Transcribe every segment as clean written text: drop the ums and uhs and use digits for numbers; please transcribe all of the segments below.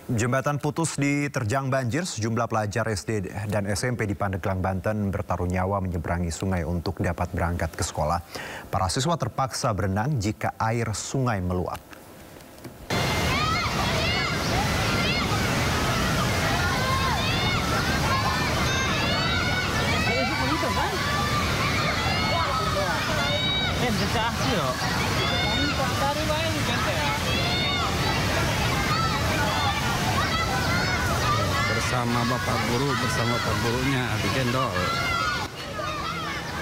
Jembatan putus diterjang banjir, sejumlah pelajar SD dan SMP di Pandeglang, Banten bertaruh nyawa menyeberangi sungai untuk dapat berangkat ke sekolah. Para siswa terpaksa berenang jika air sungai meluap. Bersama Bapak Guru, bersama Pak Gurunya, di gendol.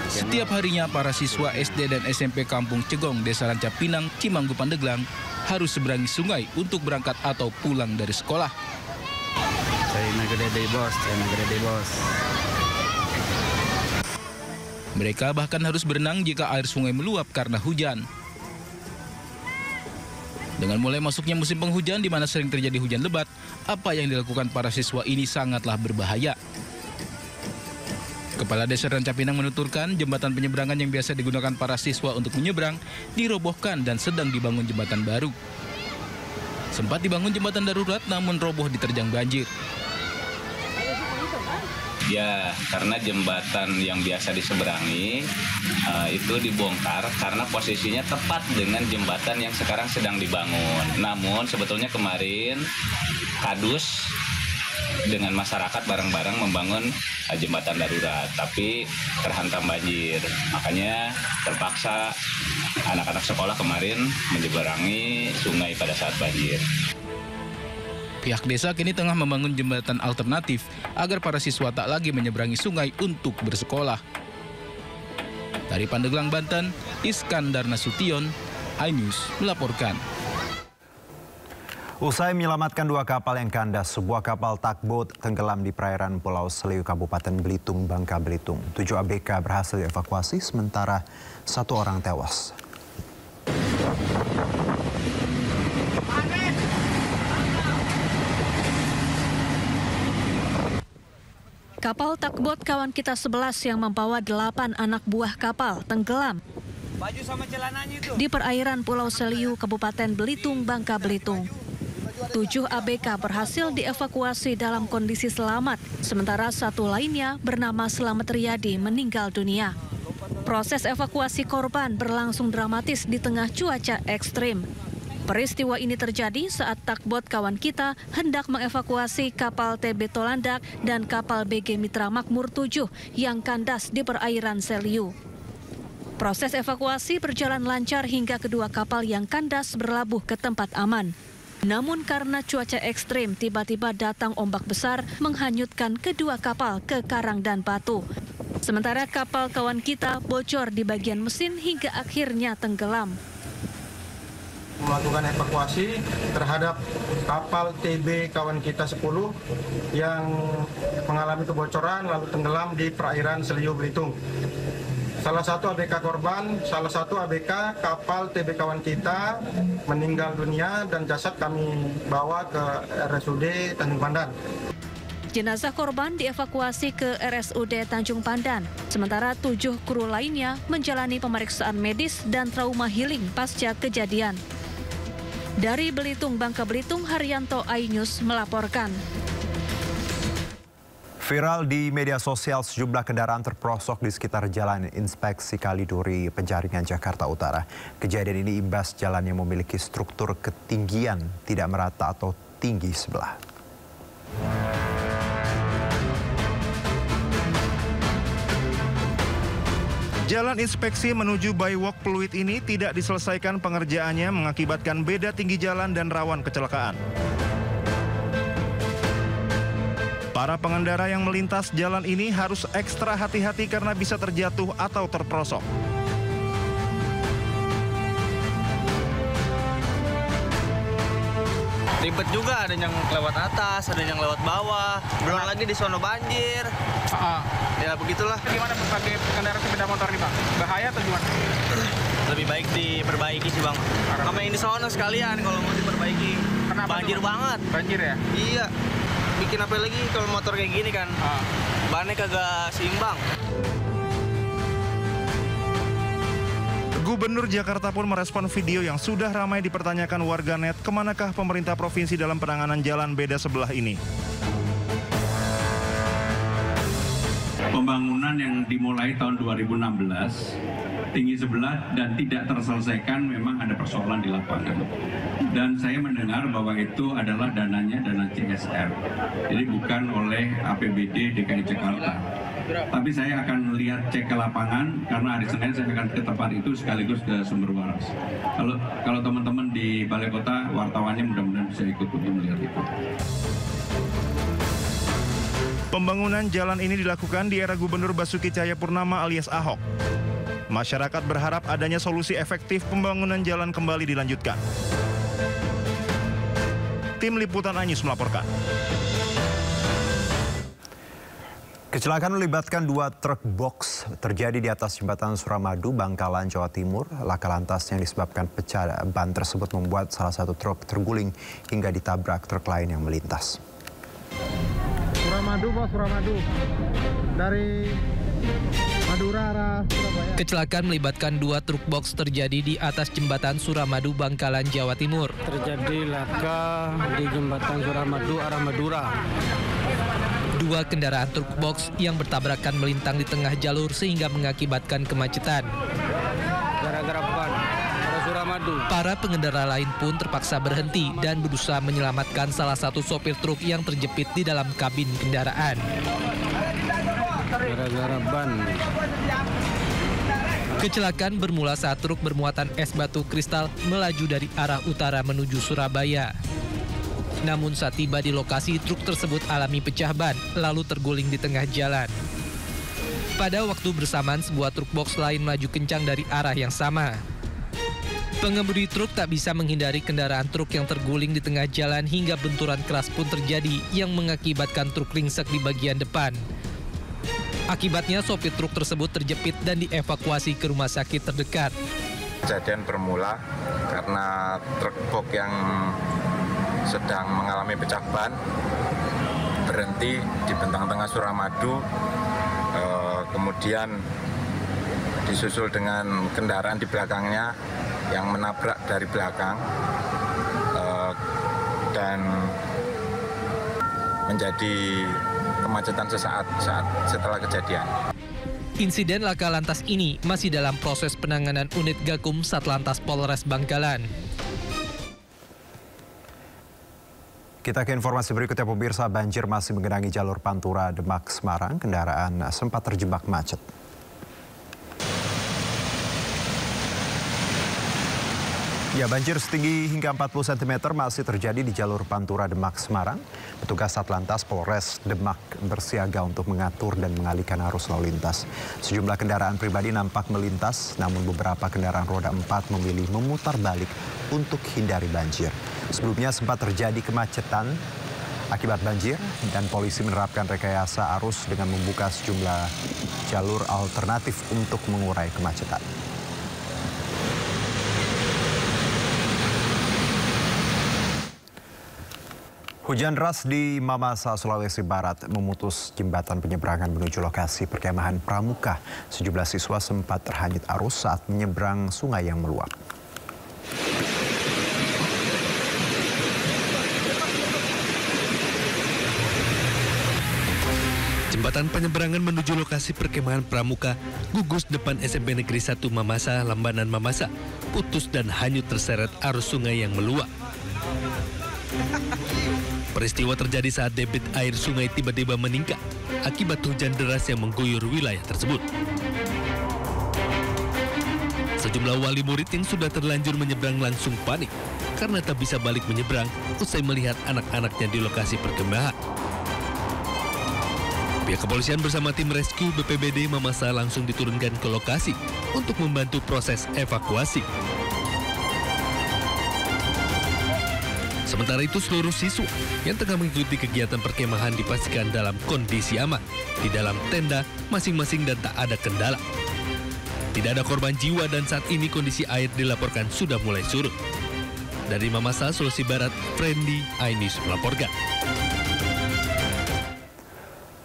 Setiap harinya para siswa SD dan SMP Kampung Cegong, Desa Rancap Pinang, Cimanggu, Pandeglang harus seberangi sungai untuk berangkat atau pulang dari sekolah. Saya negede bos. Mereka bahkan harus berenang jika air sungai meluap karena hujan. Dengan mulai masuknya musim penghujan di mana sering terjadi hujan lebat, apa yang dilakukan para siswa ini sangatlah berbahaya. Kepala Desa Rancap Pinang menuturkan jembatan penyeberangan yang biasa digunakan para siswa untuk menyeberang dirobohkan dan sedang dibangun jembatan baru. Sempat dibangun jembatan darurat namun roboh diterjang banjir. Ya, karena jembatan yang biasa diseberangi itu dibongkar karena posisinya tepat dengan jembatan yang sekarang sedang dibangun. Namun sebetulnya kemarin Kadus dengan masyarakat bareng-bareng membangun jembatan darurat, tapi terhantam banjir. Makanya terpaksa anak-anak sekolah kemarin menyeberangi sungai pada saat banjir. Pihak desa kini tengah membangun jembatan alternatif agar para siswa tak lagi menyeberangi sungai untuk bersekolah. Dari Pandeglang, Banten, Iskandar Nasution, iNews melaporkan. Usai menyelamatkan 2 kapal yang kandas, sebuah kapal tugboat tenggelam di perairan Pulau Seliu, Kabupaten Belitung, Bangka Belitung. 7 ABK berhasil dievakuasi, sementara 1 orang tewas. Kapal tugboat Kawan Kita 11 yang membawa 8 anak buah kapal tenggelam di perairan Pulau Seliu, Kabupaten Belitung, Bangka Belitung. 7 ABK berhasil dievakuasi dalam kondisi selamat, sementara 1 lainnya bernama Slamet Riyadi meninggal dunia. Proses evakuasi korban berlangsung dramatis di tengah cuaca ekstrim. Peristiwa ini terjadi saat tugboat Kawan Kita hendak mengevakuasi kapal TB Tolandak dan kapal BG Mitra Makmur 7 yang kandas di perairan Seliu. Proses evakuasi berjalan lancar hingga kedua kapal yang kandas berlabuh ke tempat aman. Namun karena cuaca ekstrim, tiba-tiba datang ombak besar menghanyutkan kedua kapal ke karang dan batu. Sementara kapal Kawan Kita bocor di bagian mesin hingga akhirnya tenggelam. Melakukan evakuasi terhadap kapal TB Kawan Kita 10 yang mengalami kebocoran lalu tenggelam di perairan Seliu, Belitung. Salah satu ABK korban, salah satu ABK kapal TB Kawan Kita meninggal dunia dan jasad kami bawa ke RSUD Tanjung Pandan. Jenazah korban dievakuasi ke RSUD Tanjung Pandan, sementara 7 kru lainnya menjalani pemeriksaan medis dan trauma healing pasca kejadian. Dari Belitung, Bangka Belitung, Haryanto, iNews melaporkan. Viral di media sosial, sejumlah kendaraan terperosok di sekitar Jalan Inspeksi Kaliduri, Penjaringan, Jakarta Utara. Kejadian ini imbas jalan yang memiliki struktur ketinggian tidak merata atau tinggi sebelah. Jalan inspeksi menuju Baywalk Pluit ini tidak diselesaikan pengerjaannya mengakibatkan beda tinggi jalan dan rawan kecelakaan. Para pengendara yang melintas jalan ini harus ekstra hati-hati karena bisa terjatuh atau terperosok. Ribet juga, ada yang lewat atas, ada yang lewat bawah, belum lagi di sono banjir. Ya begitulah. Gimana bagi pengendara sepeda motor nih Bang? Bahaya atau gimana? Lebih baik diperbaiki sih Bang. Sama yang di sono sekalian kalau mau diperbaiki. Kenapa banjir tuh? Banget. Banjir ya? Iya. Bikin apa lagi kalau motor kayak gini kan? Bannya kagak seimbang. Gubernur Jakarta pun merespon video yang sudah ramai dipertanyakan warganet, kemanakah pemerintah provinsi dalam penanganan jalan beda sebelah ini. Pembangunan yang dimulai tahun 2016, tinggi sebelah dan tidak terselesaikan, memang ada persoalan di lapangan. Dan saya mendengar bahwa itu adalah dananya dana CSR, jadi bukan oleh APBD DKI Jakarta. Tapi saya akan lihat cek ke lapangan, karena hari Senin saya akan ke tempat itu sekaligus ke sumber waras. Kalau teman-teman di Balai Kota, wartawannya mudah-mudahan bisa ikut untuk melihat itu. Pembangunan jalan ini dilakukan di era Gubernur Basuki Cahayapurnama alias Ahok. Masyarakat berharap adanya solusi efektif pembangunan jalan kembali dilanjutkan. Tim Liputan iNews melaporkan. Kecelakaan melibatkan 2 truk box terjadi di atas jembatan Suramadu, Bangkalan, Jawa Timur. Laka lantas yang disebabkan pecah ban tersebut membuat salah satu truk terguling hingga ditabrak truk lain yang melintas. Suramadu, Bos, Suramadu. Dari Madura arah Surabaya. Kecelakaan melibatkan 2 truk box terjadi di atas jembatan Suramadu, Bangkalan, Jawa Timur. Terjadi laka di jembatan Suramadu arah Madura. 2 kendaraan truk box yang bertabrakan melintang di tengah jalur sehingga mengakibatkan kemacetan. Gara-gara bukan Suramadu. Para pengendara lain pun terpaksa berhenti dan berusaha menyelamatkan salah satu sopir truk yang terjepit di dalam kabin kendaraan. Gara-gara ban. Kecelakaan bermula saat truk bermuatan es batu kristal melaju dari arah utara menuju Surabaya. Namun saat tiba di lokasi, truk tersebut alami pecah ban, lalu terguling di tengah jalan. Pada waktu bersamaan, sebuah truk box lain melaju kencang dari arah yang sama. Pengemudi truk tak bisa menghindari kendaraan truk yang terguling di tengah jalan hingga benturan keras pun terjadi yang mengakibatkan truk ringsek di bagian depan. Akibatnya sopir truk tersebut terjepit dan dievakuasi ke rumah sakit terdekat. Kejadian bermula karena truk box yang sedang mengalami pecah ban berhenti di bentang tengah Suramadu, kemudian disusul dengan kendaraan di belakangnya yang menabrak dari belakang dan menjadi kemacetan sesaat setelah kejadian. Insiden laka lantas ini masih dalam proses penanganan unit Gakum Satlantas Polres Bangkalan. Kita ke informasi berikutnya, pemirsa. Banjir masih menggenangi jalur Pantura Demak Semarang. Kendaraan sempat terjebak macet. Ya, banjir setinggi hingga 40 cm masih terjadi di jalur Pantura Demak Semarang. Petugas Satlantas Polres Demak bersiaga untuk mengatur dan mengalihkan arus lalu lintas. Sejumlah kendaraan pribadi nampak melintas, namun beberapa kendaraan roda 4 memilih memutar balik untuk hindari banjir. Sebelumnya sempat terjadi kemacetan akibat banjir dan polisi menerapkan rekayasa arus dengan membuka sejumlah jalur alternatif untuk mengurai kemacetan. Hujan deras di Mamasa, Sulawesi Barat memutus jembatan penyeberangan menuju lokasi perkemahan Pramuka. Sejumlah siswa sempat terhanyut arus saat menyeberang sungai yang meluap. Jembatan penyeberangan menuju lokasi perkemahan Pramuka, gugus depan SMP Negeri 1 Mamasa, Lambanan Mamasa, putus dan hanyut terseret arus sungai yang meluap. Peristiwa terjadi saat debit air sungai tiba-tiba meningkat akibat hujan deras yang mengguyur wilayah tersebut. Sejumlah wali murid yang sudah terlanjur menyeberang langsung panik karena tak bisa balik menyeberang usai melihat anak-anaknya di lokasi perkemahan. Pihak kepolisian bersama tim rescue BPBD Mamasa langsung diturunkan ke lokasi untuk membantu proses evakuasi. Sementara itu, seluruh siswa yang tengah mengikuti kegiatan perkemahan dipastikan dalam kondisi aman di dalam tenda masing-masing dan tak ada kendala. Tidak ada korban jiwa dan saat ini kondisi air dilaporkan sudah mulai surut. Dari Mamasa, Sulawesi Barat, Friendly iNews melaporkan.